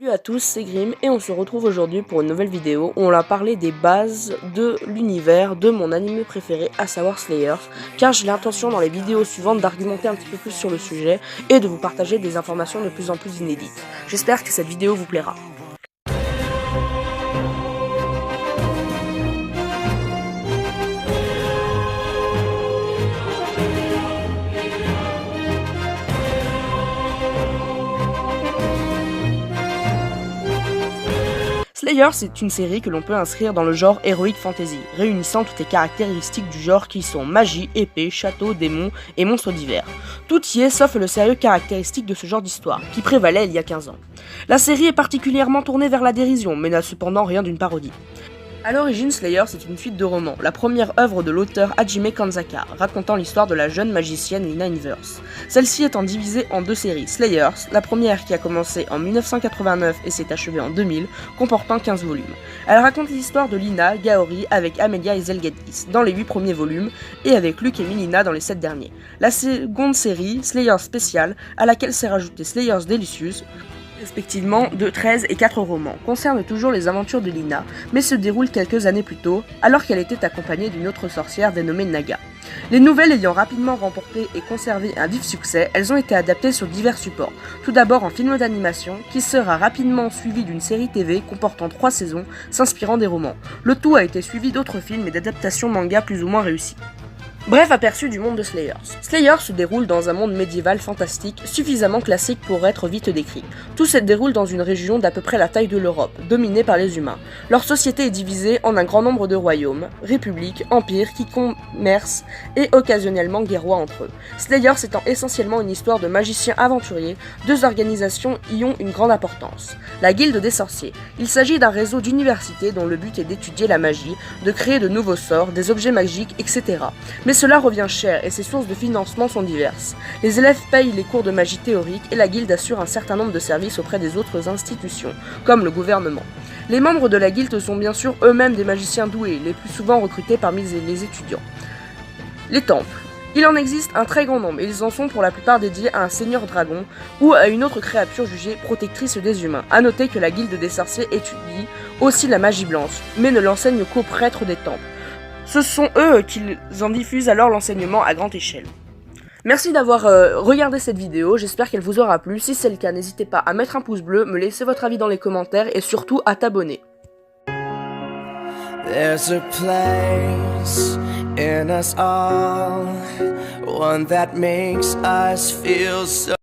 Salut à tous, c'est Grim et on se retrouve aujourd'hui pour une nouvelle vidéo où on va parler des bases de l'univers de mon anime préféré, à savoir Slayers, car j'ai l'intention dans les vidéos suivantes d'argumenter un petit peu plus sur le sujet et de vous partager des informations de plus en plus inédites. J'espère que cette vidéo vous plaira. Slayers, c'est une série que l'on peut inscrire dans le genre Heroic Fantasy, réunissant toutes les caractéristiques du genre qui sont magie, épée, château, démons et monstres divers. Tout y est sauf le sérieux caractéristique de ce genre d'histoire, qui prévalait il y a 15 ans. La série est particulièrement tournée vers la dérision, mais n'a cependant rien d'une parodie. A l'origine, Slayers est une suite de romans, la première œuvre de l'auteur Hajime Kanzaka, racontant l'histoire de la jeune magicienne Lina Inverse. Celle-ci étant divisée en deux séries, Slayers, la première qui a commencé en 1989 et s'est achevée en 2000, comportant 15 volumes. Elle raconte l'histoire de Lina, Gaori avec Amelia et Zelgadis dans les 8 premiers volumes, et avec Luke et Milina dans les 7 derniers. La seconde série, Slayers Special, à laquelle s'est rajouté Slayers Delicious, respectivement de 13 et 4 romans, concerne toujours les aventures de Lina, mais se déroule quelques années plus tôt, alors qu'elle était accompagnée d'une autre sorcière dénommée Naga. Les nouvelles ayant rapidement remporté et conservé un vif succès, elles ont été adaptées sur divers supports. Tout d'abord en film d'animation, qui sera rapidement suivi d'une série TV comportant 3 saisons, s'inspirant des romans. Le tout a été suivi d'autres films et d'adaptations manga plus ou moins réussis. Bref aperçu du monde de Slayers. Slayers se déroule dans un monde médiéval fantastique, suffisamment classique pour être vite décrit. Tout se déroule dans une région d'à peu près la taille de l'Europe, dominée par les humains. Leur société est divisée en un grand nombre de royaumes, républiques, empires qui commercent et occasionnellement guerroient entre eux. Slayers étant essentiellement une histoire de magiciens aventuriers, deux organisations y ont une grande importance. La Guilde des sorciers. Il s'agit d'un réseau d'universités dont le but est d'étudier la magie, de créer de nouveaux sorts, des objets magiques, etc. Mais cela revient cher et ses sources de financement sont diverses. Les élèves payent les cours de magie théorique et la guilde assure un certain nombre de services auprès des autres institutions, comme le gouvernement. Les membres de la guilde sont bien sûr eux-mêmes des magiciens doués, les plus souvent recrutés parmi les étudiants. Les temples. Il en existe un très grand nombre et ils en sont pour la plupart dédiés à un seigneur dragon ou à une autre créature jugée protectrice des humains. A noter que la guilde des sorciers étudie aussi la magie blanche, mais ne l'enseigne qu'aux prêtres des temples. Ce sont eux qui en diffusent alors l'enseignement à grande échelle. Merci d'avoir regardé cette vidéo, j'espère qu'elle vous aura plu. Si c'est le cas, n'hésitez pas à mettre un pouce bleu, me laisser votre avis dans les commentaires et surtout à t'abonner. There's a place in us all, one that makes us feel so